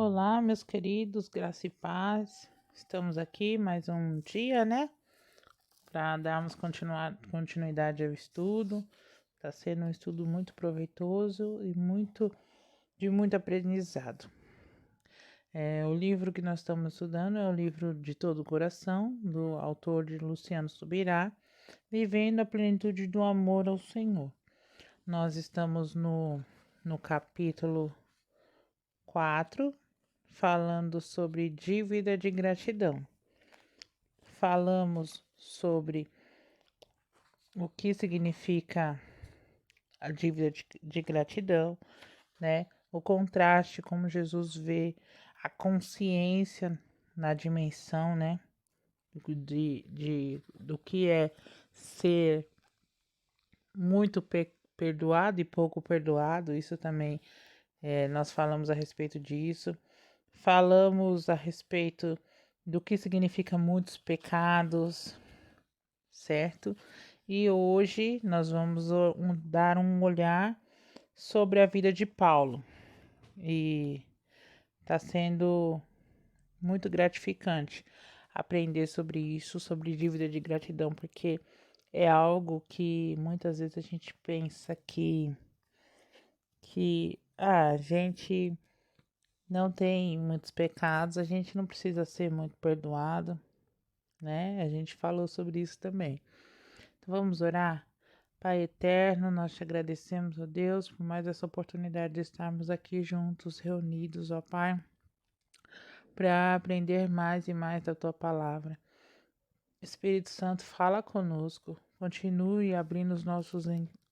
Olá, meus queridos, graça e paz. Estamos aqui mais um dia, né? Para darmos continuidade ao estudo. Está sendo um estudo muito proveitoso e de muito aprendizado. O livro que nós estamos estudando é o livro De Todo o Coração, do autor de Luciano Subirá, Vivendo a Plenitude do Amor ao Senhor. Nós estamos no capítulo 4, falando sobre dívida de gratidão. Falamos sobre o que significa a dívida de gratidão, né? O contraste, como Jesus vê a consciência na dimensão, né? Do que é ser muito perdoado e pouco perdoado. Isso também nós falamos a respeito disso. Falamos a respeito do que significa muitos pecados, certo? E hoje nós vamos dar um olhar sobre a vida de Paulo. E está sendo muito gratificante aprender sobre isso, sobre dívida de gratidão, porque é algo que muitas vezes a gente pensa que a gente não tem muitos pecados, a gente não precisa ser muito perdoado, né? A gente falou sobre isso também. Então vamos orar? Pai eterno, nós te agradecemos, ó Deus, por mais essa oportunidade de estarmos aqui juntos, reunidos, ó Pai, para aprender mais e mais da tua palavra. Espírito Santo, fala conosco, continue abrindo os nossos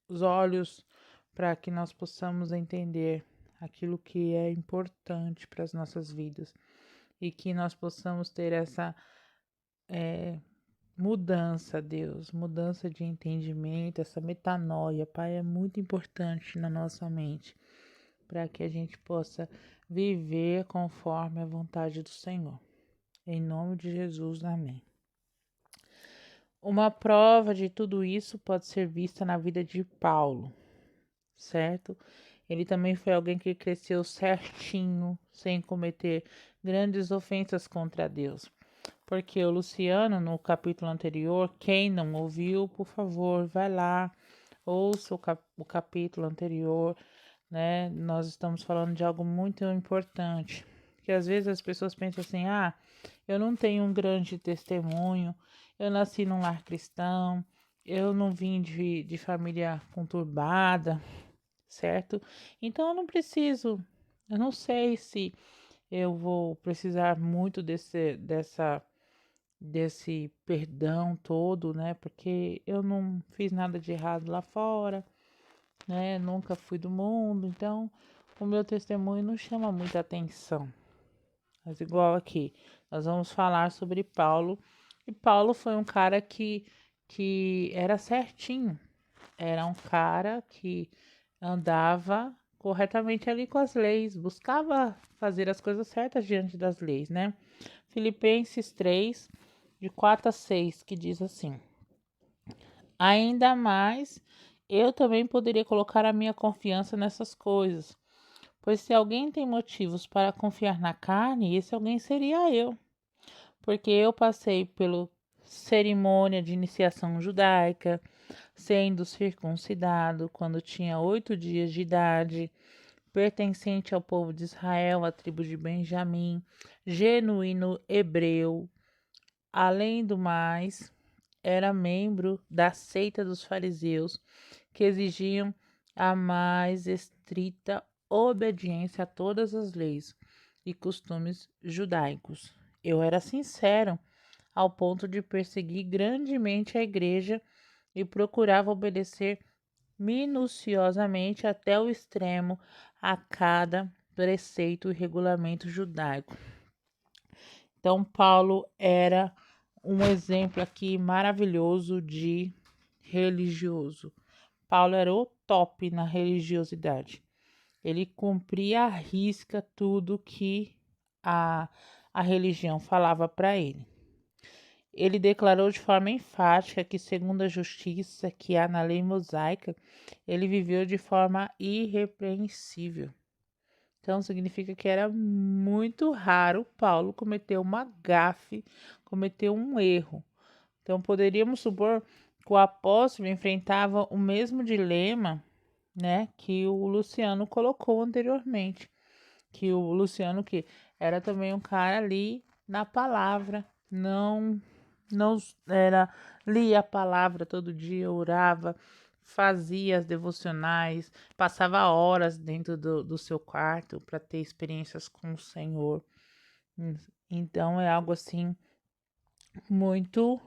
os olhos para que nós possamos entender aquilo que é importante para as nossas vidas e que nós possamos ter essa mudança, Deus, mudança de entendimento, essa metanoia, Pai, é muito importante na nossa mente, para que a gente possa viver conforme a vontade do Senhor. Em nome de Jesus, amém. Uma prova de tudo isso pode ser vista na vida de Paulo, certo? Ele também foi alguém que cresceu certinho, sem cometer grandes ofensas contra Deus. Porque o Luciano, no capítulo anterior, quem não ouviu, por favor, vai lá, ouça o capítulo anterior, né? Nós estamos falando de algo muito importante. Que às vezes as pessoas pensam assim, eu não tenho um grande testemunho, eu nasci num lar cristão, eu não vim de família conturbada, certo? Então eu não sei se eu vou precisar muito desse perdão todo, né? Porque eu não fiz nada de errado lá fora, né? Nunca fui do mundo, então o meu testemunho não chama muita atenção. Mas igual aqui, nós vamos falar sobre Paulo. E Paulo foi um cara que era certinho. Era um cara que andava corretamente ali com as leis, buscava fazer as coisas certas diante das leis, né? Filipenses 3, de 4 a 6, que diz assim: ainda mais, eu também poderia colocar a minha confiança nessas coisas, pois se alguém tem motivos para confiar na carne, esse alguém seria eu, porque eu passei pela cerimônia de iniciação judaica, sendo circuncidado quando tinha 8 dias de idade, pertencente ao povo de Israel, à tribo de Benjamim, genuíno hebreu. Além do mais, era membro da seita dos fariseus, que exigiam a mais estrita obediência a todas as leis e costumes judaicos. Eu era sincero, ao ponto de perseguir grandemente a igreja e procurava obedecer minuciosamente até o extremo a cada preceito e regulamento judaico. Então, Paulo era um exemplo aqui maravilhoso de religioso. Paulo era o top na religiosidade. Ele cumpria à risca tudo que a religião falava para ele. Ele declarou de forma enfática que, segundo a justiça que há na lei mosaica, ele viveu de forma irrepreensível. Então significa que era muito raro Paulo cometer uma gafe, cometer um erro. Então poderíamos supor que o apóstolo enfrentava o mesmo dilema, né, que o Luciano colocou anteriormente, que o Luciano que era também um cara ali na palavra, não era lia a palavra todo dia, orava, fazia as devocionais, passava horas dentro do seu quarto para ter experiências com o Senhor. Então é algo assim muito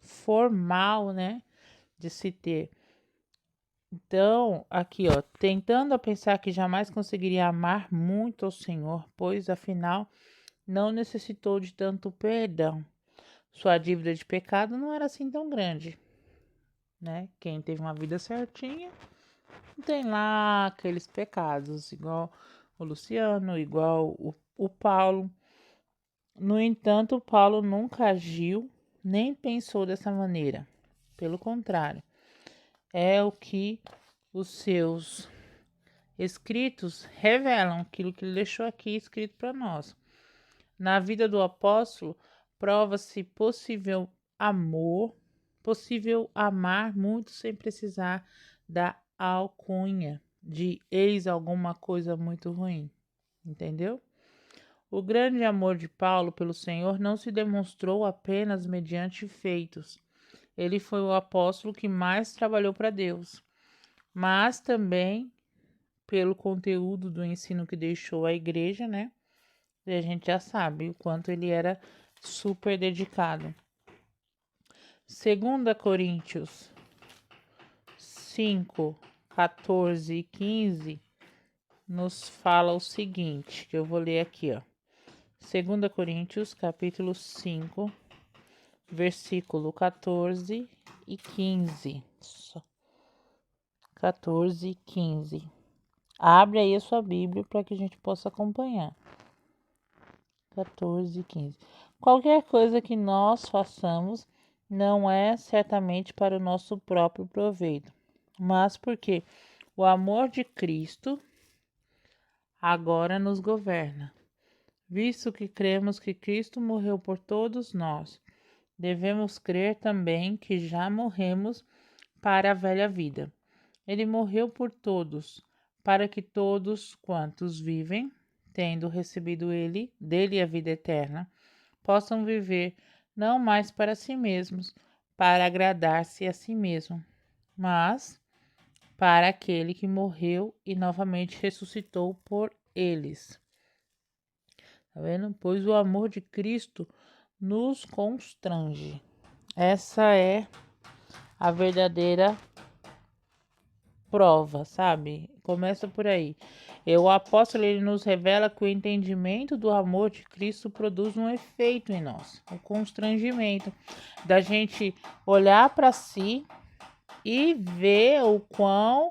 formal, né, de se ter. Então, aqui, ó, tentando a pensar que jamais conseguiria amar muito ao Senhor, pois afinal não necessitou de tanto perdão. Sua dívida de pecado não era assim tão grande, né? Quem teve uma vida certinha não tem lá aqueles pecados, igual o Luciano, igual o Paulo. No entanto, Paulo nunca agiu nem pensou dessa maneira. Pelo contrário, é o que os seus escritos revelam, aquilo que ele deixou aqui escrito para nós. Na vida do apóstolo, prova-se possível amar muito sem precisar da alcunha de eis alguma coisa muito ruim. Entendeu? O grande amor de Paulo pelo Senhor não se demonstrou apenas mediante feitos. Ele foi o apóstolo que mais trabalhou para Deus, mas também pelo conteúdo do ensino que deixou à igreja, né? E a gente já sabe o quanto ele era super dedicado. 2 Coríntios 5, 14 e 15 nos fala o seguinte, que eu vou ler aqui, ó. 2 Coríntios, capítulo 5, versículo 14 e 15. 14 e 15. Abre aí a sua Bíblia para que a gente possa acompanhar. 14 e 15. Qualquer coisa que nós façamos não é certamente para o nosso próprio proveito, mas porque o amor de Cristo agora nos governa. Visto que cremos que Cristo morreu por todos nós, devemos crer também que já morremos para a velha vida. Ele morreu por todos, para que todos quantos vivem, tendo recebido dele a vida eterna, possam viver não mais para si mesmos, para agradar-se a si mesmo, mas para aquele que morreu e novamente ressuscitou por eles. Tá vendo? Pois o amor de Cristo nos constrange. Essa é a verdadeira prova, sabe? Começa por aí. O apóstolo ele nos revela que o entendimento do amor de Cristo produz um efeito em nós, o constrangimento da gente olhar para si e ver o quão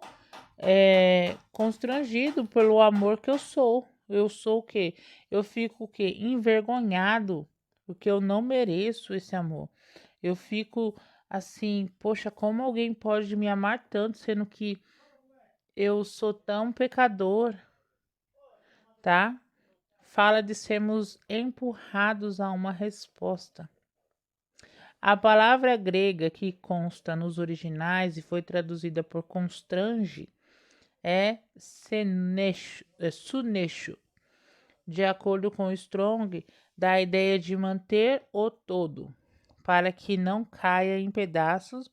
constrangido pelo amor que eu sou. Eu sou o quê? Eu fico o quê? Envergonhado, porque eu não mereço esse amor. Eu fico assim, poxa, como alguém pode me amar tanto, sendo que eu sou tão pecador, tá? Fala de sermos empurrados a uma resposta. A palavra grega que consta nos originais e foi traduzida por constrange é sunesho, de acordo com Strong, dá a ideia de manter o todo, para que não caia em pedaços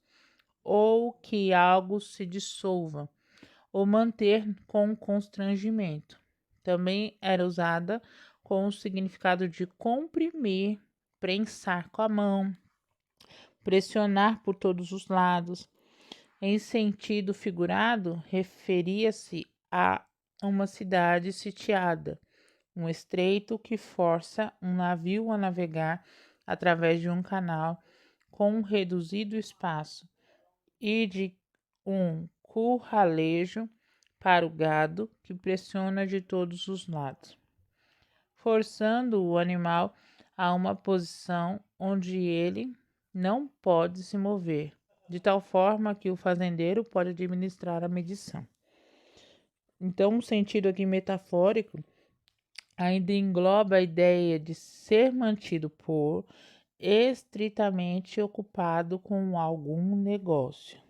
ou que algo se dissolva, ou manter com constrangimento. Também era usada com o significado de comprimir, prensar com a mão, pressionar por todos os lados. Em sentido figurado, referia-se a uma cidade sitiada, um estreito que força um navio a navegar através de um canal com um reduzido espaço e de um curralejo para o gado que pressiona de todos os lados, forçando o animal a uma posição onde ele não pode se mover, de tal forma que o fazendeiro pode administrar a medição. Então, um sentido aqui metafórico ainda engloba a ideia de ser mantido por estritamente ocupado com algum negócio,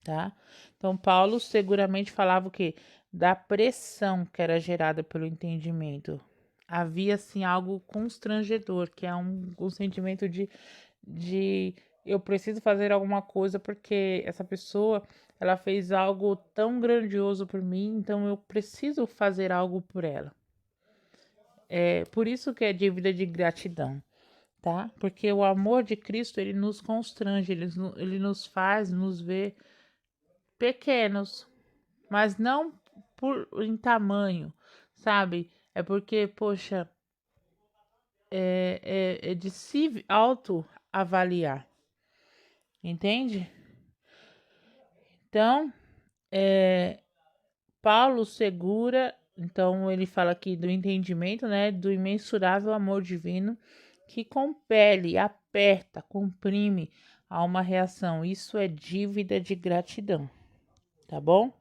tá? Então, Paulo seguramente falava o quê? Da pressão que era gerada pelo entendimento. Havia, assim, algo constrangedor, que é um sentimento de eu preciso fazer alguma coisa porque essa pessoa, ela fez algo tão grandioso por mim, então eu preciso fazer algo por ela. É por isso que é dívida de gratidão, tá? Porque o amor de Cristo, ele nos constrange, ele nos faz nos ver pequenos, mas não em tamanho, sabe? É porque, poxa, é de se autoavaliar, entende? Então, Paulo segura, então ele fala aqui do entendimento, né? Do imensurável amor divino que compele, aperta, comprime a uma reação. Isso é dívida de gratidão, tá bom?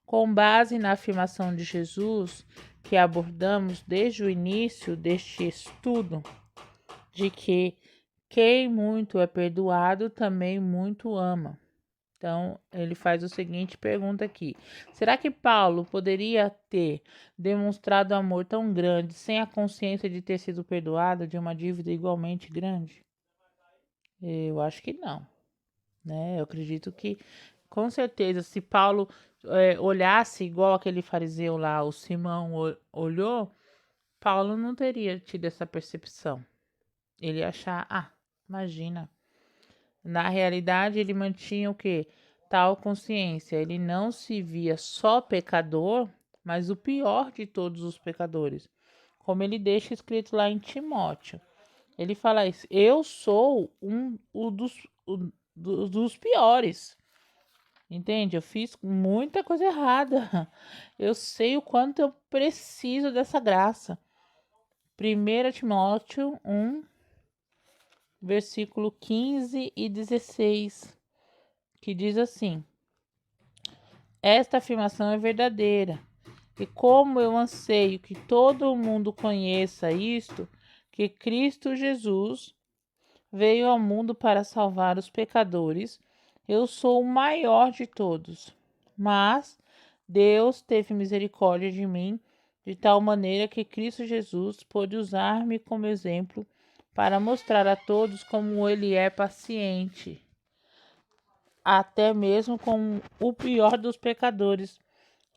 Com base na afirmação de Jesus que abordamos desde o início deste estudo, de que quem muito é perdoado também muito ama. Então, ele faz o seguinte pergunta aqui: será que Paulo poderia ter demonstrado amor tão grande sem a consciência de ter sido perdoado de uma dívida igualmente grande? Eu acho que não, né? Eu acredito que, com certeza, se Paulo olhasse igual aquele fariseu lá, o Simão olhou, Paulo não teria tido essa percepção. Ele ia achar, imagina. Na realidade, ele mantinha o quê? Tal consciência. Ele não se via só pecador, mas o pior de todos os pecadores. Como ele deixa escrito lá em Timóteo. Ele fala isso: eu sou dos piores. Entende? Eu fiz muita coisa errada. Eu sei o quanto eu preciso dessa graça. 1 Timóteo 1, versículo 15 e 16, que diz assim: esta afirmação é verdadeira, e como eu anseio que todo mundo conheça isto, que Cristo Jesus veio ao mundo para salvar os pecadores, eu sou o maior de todos. Mas Deus teve misericórdia de mim, de tal maneira que Cristo Jesus pôde usar-me como exemplo para mostrar a todos como ele é paciente, até mesmo com o pior dos pecadores,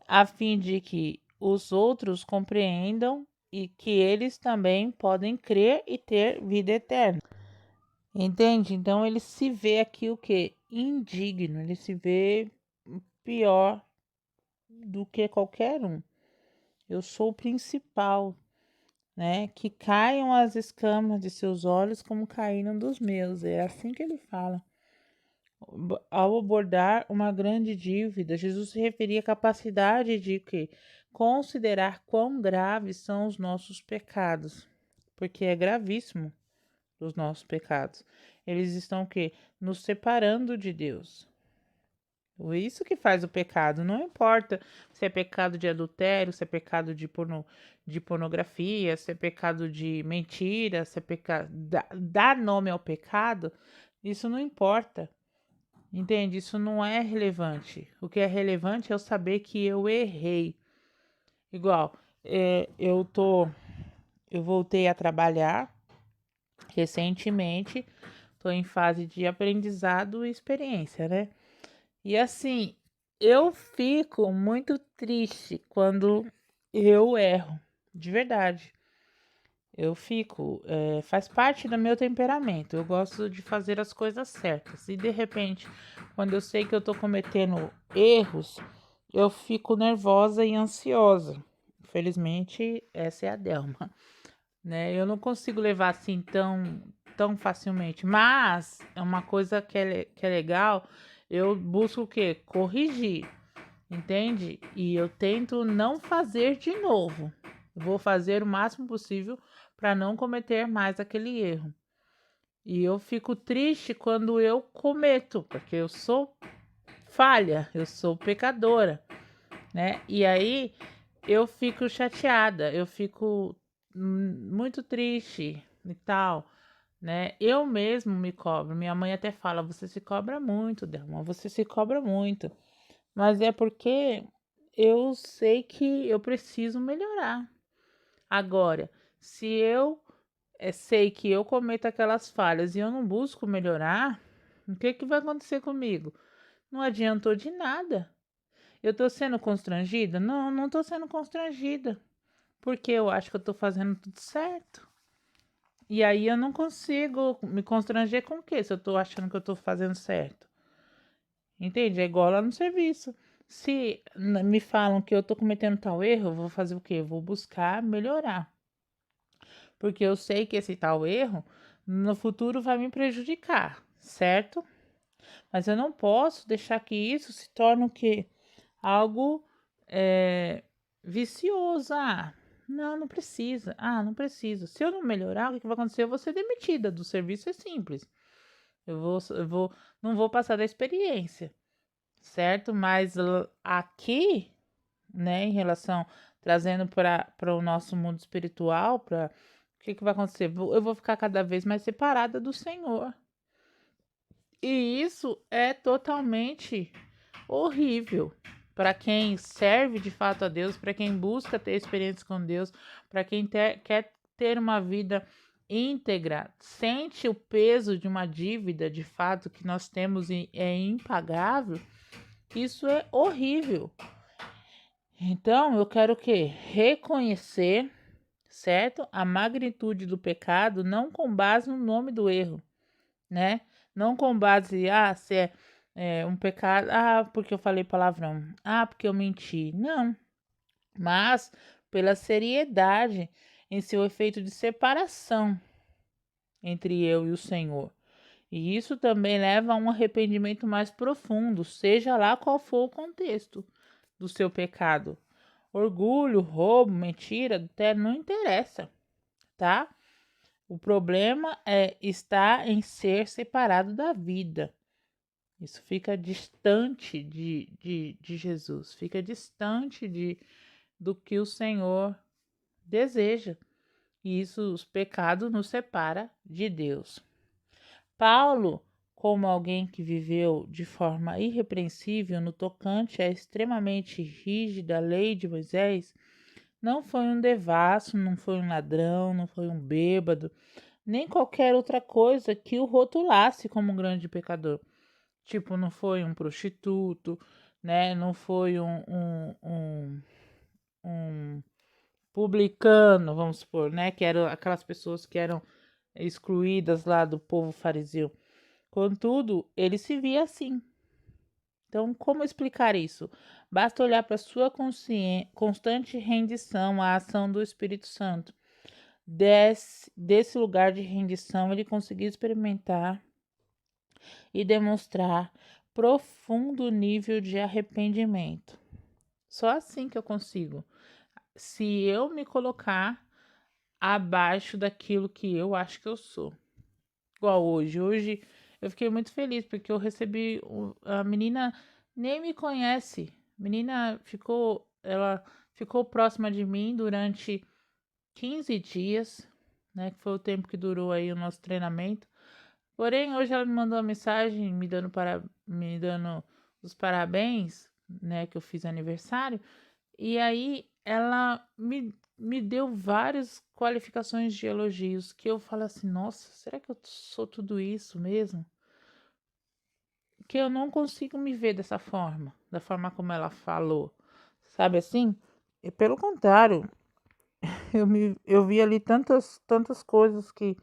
a fim de que os outros compreendam e que eles também podem crer e ter vida eterna. Entende? Então ele se vê aqui o que? Indigno, ele se vê pior do que qualquer um. Eu sou o principal, né? Que caiam as escamas de seus olhos como caíram dos meus. É assim que ele fala. Ao abordar uma grande dívida, Jesus se referia à capacidade de que considerar quão graves são os nossos pecados, porque é gravíssimo os nossos pecados. Eles estão o quê? Nos separando de Deus. Isso que faz o pecado. Não importa se é pecado de adultério, se é pecado de pornografia, se é pecado de mentira, se é pecado. Dar nome ao pecado, isso não importa. Entende? Isso não é relevante. O que é relevante é eu saber que eu errei. Igual, eu voltei a trabalhar recentemente, estou em fase de aprendizado e experiência, né? E assim, eu fico muito triste quando eu erro, de verdade. Eu fico, faz parte do meu temperamento. Eu gosto de fazer as coisas certas. E de repente, quando eu sei que eu tô cometendo erros, eu fico nervosa e ansiosa. Infelizmente, essa é a Delma, né? Eu não consigo levar assim tão facilmente. Mas é uma coisa que é legal. Eu busco o quê? Corrigir, entende? E eu tento não fazer de novo. Eu vou fazer o máximo possível para não cometer mais aquele erro. E eu fico triste quando eu cometo, porque eu sou falha, eu sou pecadora, né? E aí eu fico chateada, eu fico muito triste e tal, né? Eu mesmo me cobro. Minha mãe até fala: você se cobra muito, Delma, você se cobra muito. Mas é porque eu sei que eu preciso melhorar. Agora, se eu sei que eu cometo aquelas falhas e eu não busco melhorar, o que que vai acontecer comigo? Não adiantou de nada. Eu tô sendo constrangida? Não, não tô sendo constrangida. Porque eu acho que eu tô fazendo tudo certo. E aí eu não consigo me constranger com o quê? Se eu tô achando que eu tô fazendo certo. Entende? É igual lá no serviço. Se me falam que eu tô cometendo tal erro, eu vou fazer o quê? Eu vou buscar melhorar. Porque eu sei que esse tal erro no futuro vai me prejudicar, certo? Mas eu não posso deixar que isso se torne o quê? Algo vicioso. Ah, não, não precisa. Ah, não preciso. Se eu não melhorar, o que vai acontecer? Eu vou ser demitida do serviço, é simples. Não vou passar da experiência, certo? Mas aqui, né, em relação, trazendo para o nosso mundo espiritual, o que vai acontecer? Eu vou ficar cada vez mais separada do Senhor. E isso é totalmente horrível para quem serve de fato a Deus, para quem busca ter experiência com Deus, para quem quer ter uma vida íntegra, sente o peso de uma dívida de fato que nós temos e é impagável. Isso é horrível. Então, eu quero o quê? Reconhecer, certo? A magnitude do pecado, não com base no nome do erro, né? Não com base, se é um pecado, porque eu falei palavrão, porque eu menti. Não, mas pela seriedade em seu efeito de separação entre eu e o Senhor. E isso também leva a um arrependimento mais profundo, seja lá qual for o contexto do seu pecado. Orgulho, roubo, mentira, adultério, não interessa, tá? O problema está em ser separado da vida. Isso fica distante de Jesus, fica distante do que o Senhor deseja. E isso, os pecados nos separa de Deus. Paulo, como alguém que viveu de forma irrepreensível no tocante à extremamente rígida lei de Moisés, não foi um devasso, não foi um ladrão, não foi um bêbado, nem qualquer outra coisa que o rotulasse como um grande pecador. Tipo, não foi um prostituto, né? Não foi um publicano, vamos supor, né? Que eram aquelas pessoas que eram excluídas lá do povo fariseu. Contudo, ele se via assim. Então, como explicar isso? Basta olhar para sua constante rendição à ação do Espírito Santo. Desse lugar de rendição, ele conseguiu experimentar e demonstrar profundo nível de arrependimento. Só assim que eu consigo. Se eu me colocar abaixo daquilo que eu acho que eu sou. Igual hoje. Hoje eu fiquei muito feliz porque eu recebi. A menina nem me conhece. A menina ela ficou próxima de mim durante 15 dias, né? Que foi o tempo que durou aí o nosso treinamento. Porém, hoje ela me mandou uma mensagem me dando os parabéns, né? Que eu fiz aniversário. E aí ela me deu várias qualificações de elogios que eu falo assim, nossa, será que eu sou tudo isso mesmo? Que eu não consigo me ver dessa forma, da forma como ela falou, sabe assim? E pelo contrário, eu vi ali tantas coisas que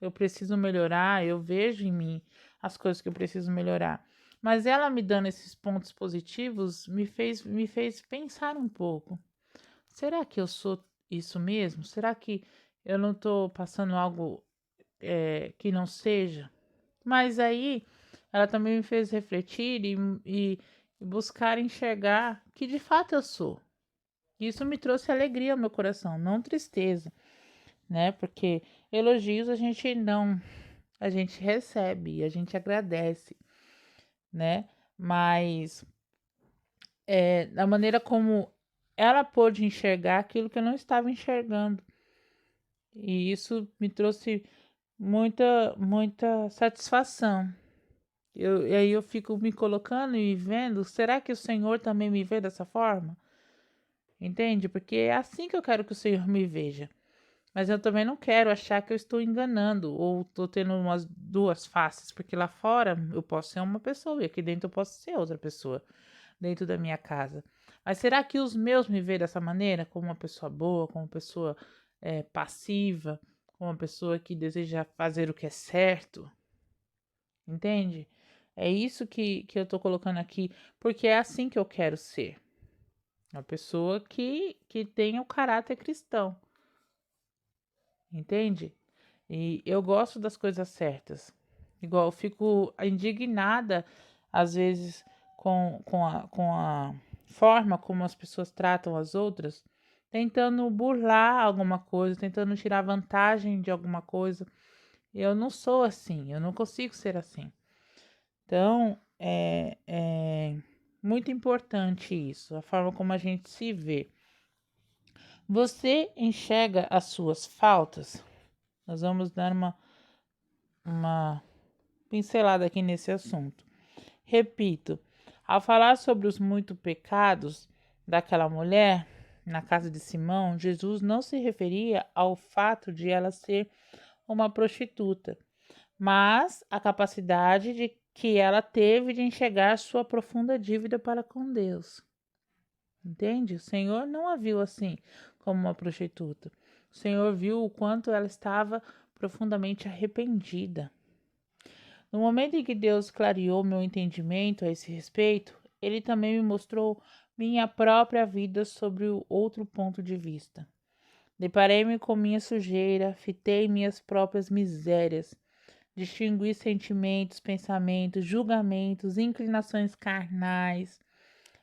eu preciso melhorar, eu vejo em mim as coisas que eu preciso melhorar. Mas ela me dando esses pontos positivos me fez pensar um pouco. Será que eu sou isso mesmo? Será que eu não estou passando algo que não seja? Mas aí ela também me fez refletir e buscar enxergar que de fato eu sou. Isso me trouxe alegria ao meu coração, não tristeza, né? Porque elogios a gente recebe, a gente agradece, né? Mas da maneira como ela pôde enxergar aquilo que eu não estava enxergando. E isso me trouxe muita satisfação. E aí eu fico me colocando e vendo, será que o Senhor também me vê dessa forma? Entende? Porque é assim que eu quero que o Senhor me veja. Mas eu também não quero achar que eu estou enganando ou estou tendo umas duas faces, porque lá fora eu posso ser uma pessoa e aqui dentro eu posso ser outra pessoa, dentro da minha casa. Mas será que os meus me veem dessa maneira? Como uma pessoa boa, como uma pessoa passiva, como uma pessoa que deseja fazer o que é certo? Entende? É isso que eu estou colocando aqui, porque é assim que eu quero ser. Uma pessoa que tenha o caráter cristão, entende? E eu gosto das coisas certas. Igual eu fico indignada, às vezes, com a forma como as pessoas tratam as outras, tentando burlar alguma coisa, tentando tirar vantagem de alguma coisa. Eu não sou assim, eu não consigo ser assim. Então, é muito importante isso, a forma como a gente se vê. Você enxerga as suas faltas? Nós vamos dar uma pincelada aqui nesse assunto. Repito, ao falar sobre os muitos pecados daquela mulher na casa de Simão, Jesus não se referia ao fato de ela ser uma prostituta, mas a capacidade de que ela teve de enxergar sua profunda dívida para com Deus. Entende? O Senhor não a viu assim, como uma prostituta. O Senhor viu o quanto ela estava profundamente arrependida. No momento em que Deus clareou meu entendimento a esse respeito, Ele também me mostrou minha própria vida sobre o outro ponto de vista. Deparei-me com minha sujeira, fitei minhas próprias misérias, distingui sentimentos, pensamentos, julgamentos, inclinações carnais,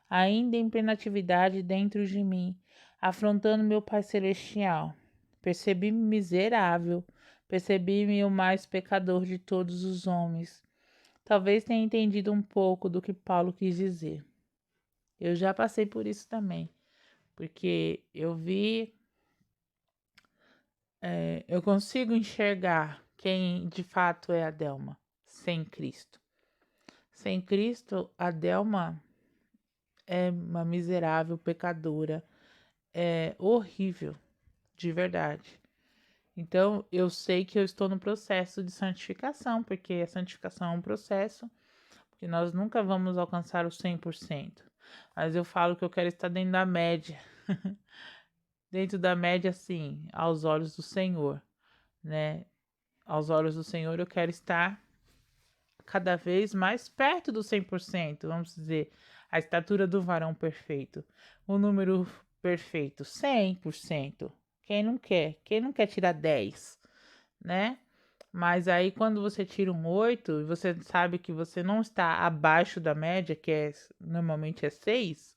ainda em plena atividade dentro de mim, afrontando meu Pai Celestial. Percebi-me miserável, percebi-me o mais pecador de todos os homens. Talvez tenha entendido um pouco do que Paulo quis dizer. Eu já passei por isso também, porque eu vi, eu consigo enxergar quem de fato é a Delma sem Cristo. Sem Cristo, a Delma é uma miserável pecadora, é horrível, de verdade. Então, eu sei que eu estou no processo de santificação, porque a santificação é um processo, porque nós nunca vamos alcançar o 100%. Mas eu falo que eu quero estar dentro da média. Dentro da média, sim, aos olhos do Senhor, né? Aos olhos do Senhor, eu quero estar cada vez mais perto do 100%, vamos dizer, a estatura do varão perfeito. O número perfeito, 100%. Quem não quer? Quem não quer tirar 10, né? Mas aí quando você tira um 8 e você sabe que você não está abaixo da média, que normalmente é 6,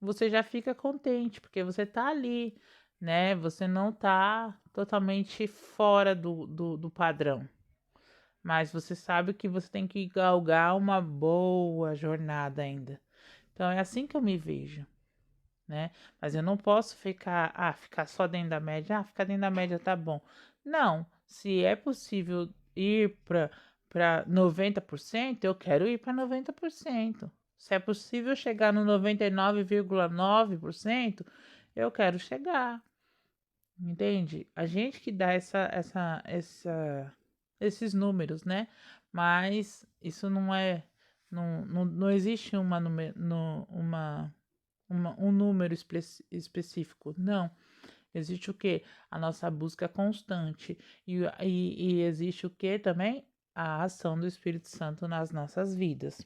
você já fica contente, porque você tá ali, né? Você não tá totalmente fora do padrão. Mas você sabe que você tem que galgar uma boa jornada ainda. Então é assim que eu me vejo, né? Mas eu não posso ficar só dentro da média. Ficar dentro da média tá bom. Não, se é possível ir para 90%, eu quero ir para 90%. Se é possível chegar no 99,9%, eu quero chegar. Entende? A gente que dá esses números, né? Mas isso não é. Não existe um número específico. Não. Existe o quê? A nossa busca constante. E existe o quê também? A ação do Espírito Santo nas nossas vidas.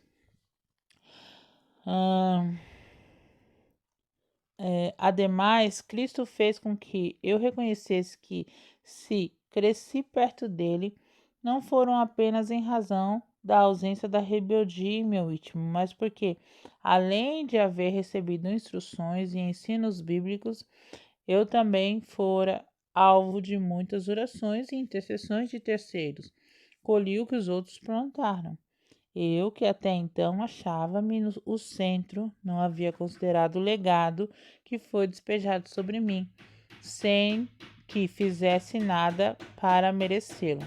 Ademais, Cristo fez com que eu reconhecesse que, se cresci perto dele, não foram apenas em razão da ausência da rebeldia em meu íntimo, mas porque, além de haver recebido instruções e ensinos bíblicos, eu também fora alvo de muitas orações e intercessões de terceiros. Colhi o que os outros plantaram. Eu, que até então achava-me o centro, não havia considerado o legado que foi despejado sobre mim, sem que fizesse nada para merecê-lo.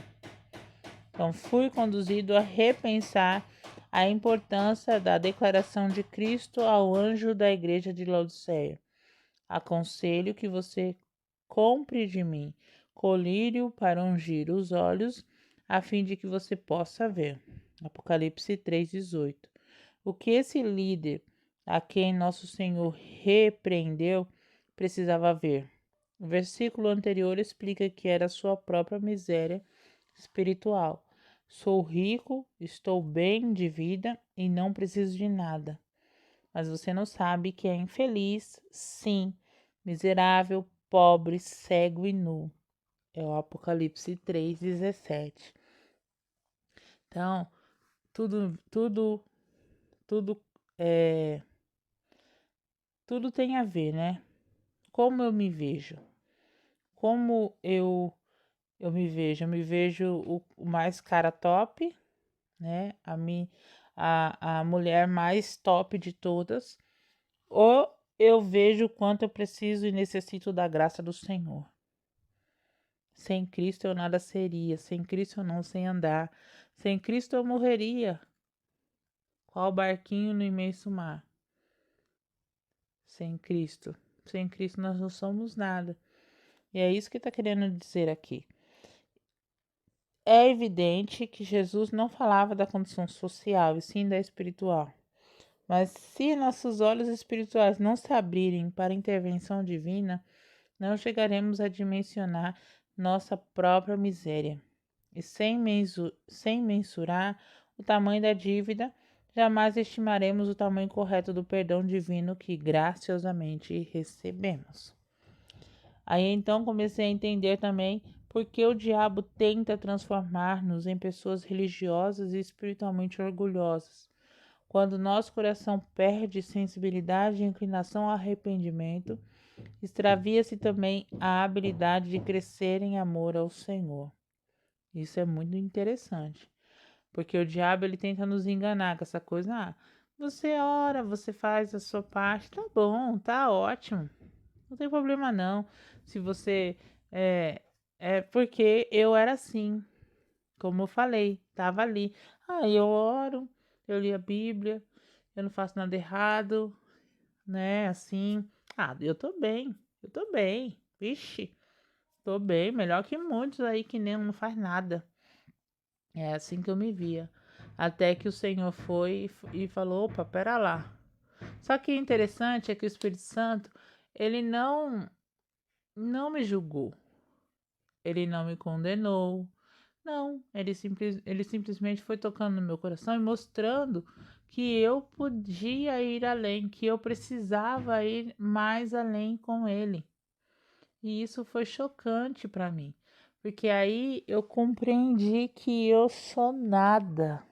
Então, fui conduzido a repensar a importância da declaração de Cristo ao anjo da igreja de Laodiceia. Aconselho que você compre de mim colírio para ungir os olhos, a fim de que você possa ver. Apocalipse 3,18. O que esse líder, a quem nosso Senhor repreendeu, precisava ver? O versículo anterior explica que era sua própria miséria espiritual. Sou rico, estou bem de vida e não preciso de nada. Mas você não sabe que é infeliz, sim, miserável, pobre, cego e nu. É o Apocalipse 3,17. Então, tudo, é, tudo tem a ver, né? Como eu me vejo? Como eu me vejo? Eu me vejo o mais cara top, né? A mulher mais top de todas. Ou eu vejo o quanto eu preciso e necessito da graça do Senhor. Sem Cristo eu nada seria, sem Cristo eu não sei andar, sem Cristo eu morreria. Qual barquinho no imenso mar? Sem Cristo nós não somos nada. E é isso que está querendo dizer aqui. É evidente que Jesus não falava da condição social, e sim da espiritual. Mas se nossos olhos espirituais não se abrirem para a intervenção divina, não chegaremos a dimensionar nossa própria miséria. E sem mensurar o tamanho da dívida, jamais estimaremos o tamanho correto do perdão divino que graciosamente recebemos. Aí então comecei a entender também por que o diabo tenta transformar-nos em pessoas religiosas e espiritualmente orgulhosas. Quando nosso coração perde sensibilidade e inclinação ao arrependimento, extravia-se também a habilidade de crescer em amor ao Senhor. Isso é muito interessante, porque o diabo ele tenta nos enganar com essa coisa. Você ora, você faz a sua parte, tá bom, tá ótimo, não tem problema não. Se você é porque eu era assim, como eu falei, tava ali. Eu oro, eu li a Bíblia, eu não faço nada errado, né? Assim, eu tô bem, vixe, tô bem, melhor que muitos aí que nem não faz nada. É assim que eu me via. Até que o Senhor foi e falou: opa, pera lá. Só que o interessante é que o Espírito Santo, ele não me julgou. Ele não me condenou. Não, ele simplesmente foi tocando no meu coração e mostrando que eu podia ir além, que eu precisava ir mais além com ele. E isso foi chocante para mim, porque aí eu compreendi que eu sou nada.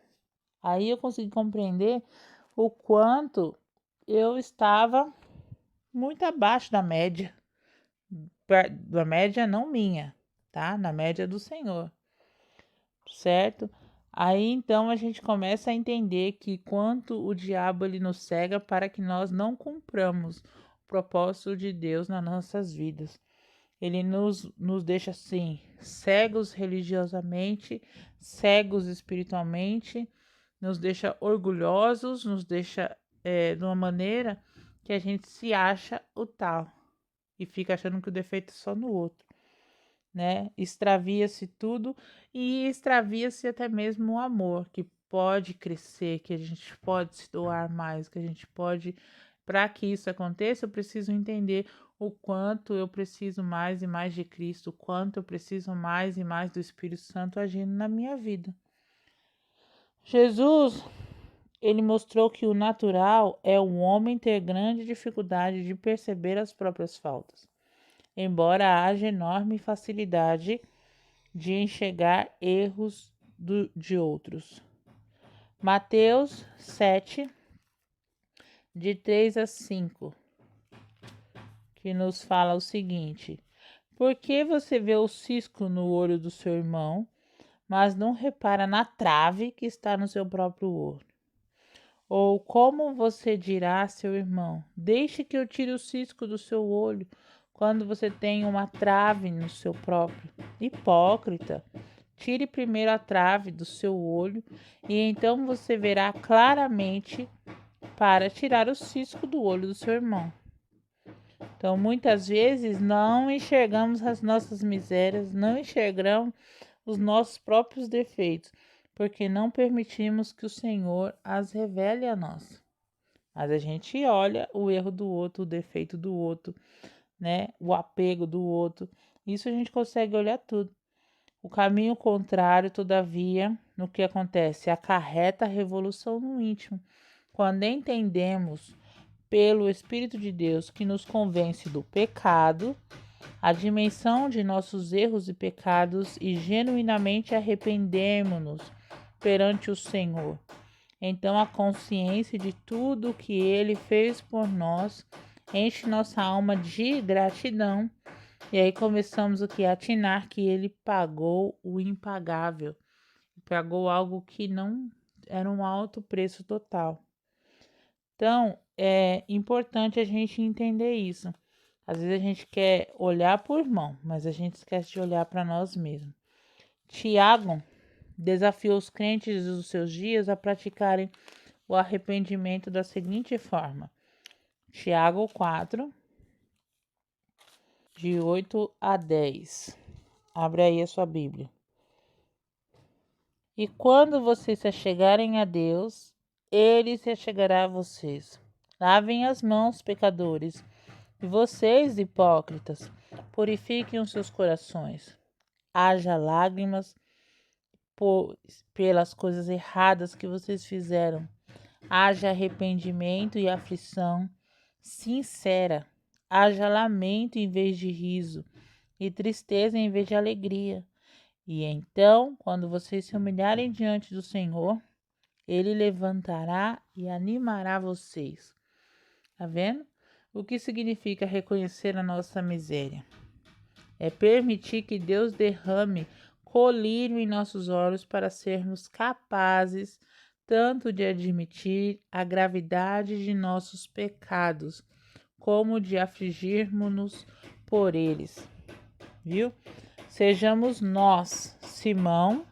Aí eu consegui compreender o quanto eu estava muito abaixo da média não minha, tá? Na média do Senhor, certo? Aí então a gente começa a entender que quanto o diabo ele nos cega para que nós não cumpramos o propósito de Deus nas nossas vidas. Ele nos deixa assim, cegos religiosamente, cegos espiritualmente, nos deixa orgulhosos, nos deixa de uma maneira que a gente se acha o tal e fica achando que o defeito é só no outro, né? Extravia-se tudo e extravia-se até mesmo o amor, que pode crescer, que a gente pode se doar mais, que a gente pode. Para que isso aconteça, eu preciso entender o quanto eu preciso mais e mais de Cristo, o quanto eu preciso mais e mais do Espírito Santo agindo na minha vida. Jesus, ele mostrou que o natural é o homem ter grande dificuldade de perceber as próprias faltas, embora haja enorme facilidade de enxergar erros de outros. Mateus 7, de 3 a 5, que nos fala o seguinte: por que você vê o cisco no olho do seu irmão, mas não repara na trave que está no seu próprio olho? Ou como você dirá a seu irmão: deixe que eu tire o cisco do seu olho, quando você tem uma trave no seu próprio? Hipócrita! Tire primeiro a trave do seu olho, e então você verá claramente para tirar o cisco do olho do seu irmão. Então, muitas vezes não enxergamos as nossas misérias, não enxergamos os nossos próprios defeitos, porque não permitimos que o Senhor as revele a nós. Mas a gente olha o erro do outro, o defeito do outro, né? O apego do outro. Isso a gente consegue olhar tudo. O caminho contrário, todavia, no que acontece, acarreta a revolução no íntimo. Quando entendemos pelo Espírito de Deus que nos convence do pecado, a dimensão de nossos erros e pecados e genuinamente arrependemos-nos perante o Senhor. Então a consciência de tudo o que Ele fez por nós enche nossa alma de gratidão. E aí começamos a atinar que Ele pagou o impagável. Pagou algo que não era um alto preço total. Então, é importante a gente entender isso. Às vezes a gente quer olhar para o irmão, mas a gente esquece de olhar para nós mesmos. Tiago desafiou os crentes dos seus dias a praticarem o arrependimento da seguinte forma. Tiago 4, de 8 a 10. Abre aí a sua Bíblia. E quando vocês se achegarem a Deus, Ele se achegará a vocês. Lavem as mãos, pecadores, e vocês, hipócritas, purifiquem os seus corações. Haja lágrimas pelas coisas erradas que vocês fizeram. Haja arrependimento e aflição sincera. Haja lamento em vez de riso e tristeza em vez de alegria. E então, quando vocês se humilharem diante do Senhor, Ele levantará e animará vocês. Tá vendo? O que significa reconhecer a nossa miséria? É permitir que Deus derrame colírio em nossos olhos para sermos capazes tanto de admitir a gravidade de nossos pecados, como de afligirmos-nos por eles. Viu? Sejamos nós, Simão,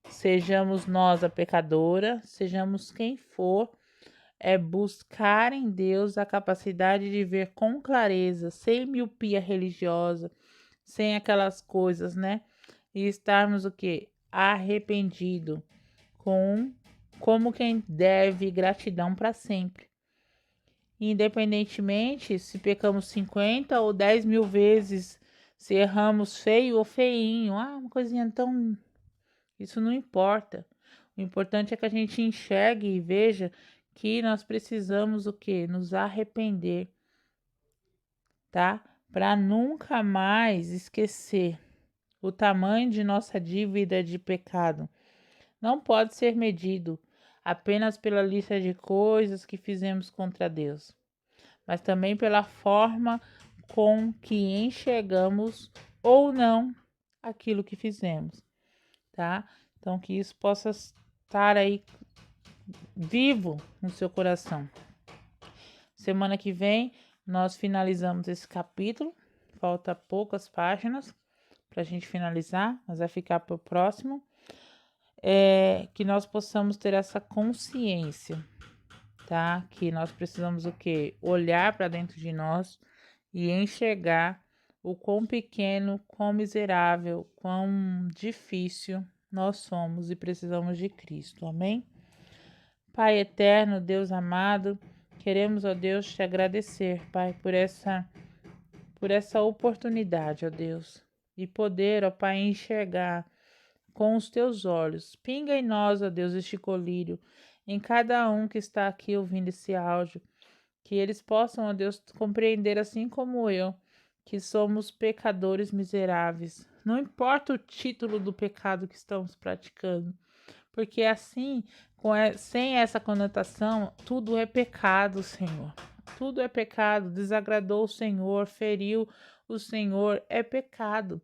sejamos nós a pecadora, sejamos quem for, é buscar em Deus a capacidade de ver com clareza, sem miopia religiosa, sem aquelas coisas, né? E estarmos o quê? Arrependido, como quem deve gratidão para sempre. Independentemente se pecamos 50 ou 10 mil vezes, se erramos feio ou feinho, uma coisinha tão... Isso não importa. O importante é que a gente enxergue e veja que nós precisamos o quê? Nos arrepender, tá? Para nunca mais esquecer o tamanho de nossa dívida de pecado. Não pode ser medido apenas pela lista de coisas que fizemos contra Deus, mas também pela forma com que enxergamos ou não aquilo que fizemos, tá? Então, que isso possa estar aí vivo no seu coração. Semana que vem, nós finalizamos esse capítulo. Falta poucas páginas para a gente finalizar, mas vai ficar para o próximo. Que nós possamos ter essa consciência, tá? Que nós precisamos o quê? Olhar para dentro de nós e enxergar o quão pequeno, quão miserável, quão difícil nós somos e precisamos de Cristo. Amém? Pai eterno, Deus amado, queremos, ó Deus, te agradecer, Pai, por essa oportunidade, ó Deus, e poder, ó Pai, enxergar com os teus olhos. Pinga em nós, ó Deus, este colírio, em cada um que está aqui ouvindo esse áudio, que eles possam, ó Deus, compreender assim como eu, que somos pecadores miseráveis. Não importa o título do pecado que estamos praticando, porque assim, sem essa conotação, tudo é pecado, Senhor. Tudo é pecado, desagradou o Senhor, feriu o Senhor, é pecado.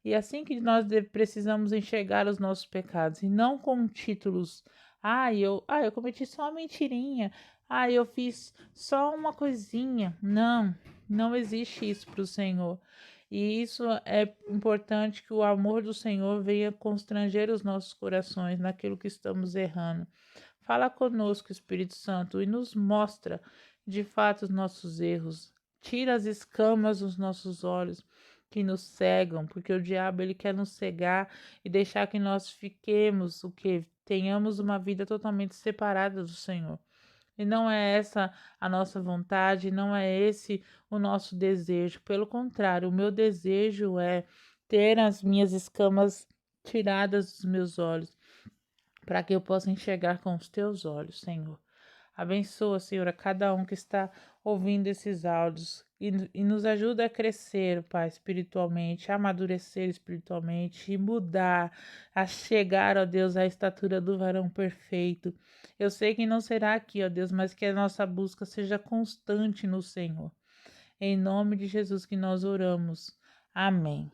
E é assim que nós precisamos enxergar os nossos pecados, e não com títulos. Eu cometi só uma mentirinha. Eu fiz só uma coisinha. Não, não existe isso para o Senhor. E isso é importante, que o amor do Senhor venha constranger os nossos corações naquilo que estamos errando. Fala conosco, Espírito Santo, e nos mostra de fato os nossos erros. Tira as escamas dos nossos olhos que nos cegam, porque o diabo ele quer nos cegar e deixar que nós fiquemos tenhamos uma vida totalmente separada do Senhor. E não é essa a nossa vontade, não é esse o nosso desejo. Pelo contrário, o meu desejo é ter as minhas escamas tiradas dos meus olhos, para que eu possa enxergar com os teus olhos, Senhor. Abençoa, Senhor, a cada um que está ouvindo esses áudios e nos ajuda a crescer, Pai, espiritualmente, a amadurecer espiritualmente e mudar, a chegar, ó Deus, à estatura do varão perfeito. Eu sei que não será aqui, ó Deus, mas que a nossa busca seja constante no Senhor. Em nome de Jesus que nós oramos. Amém.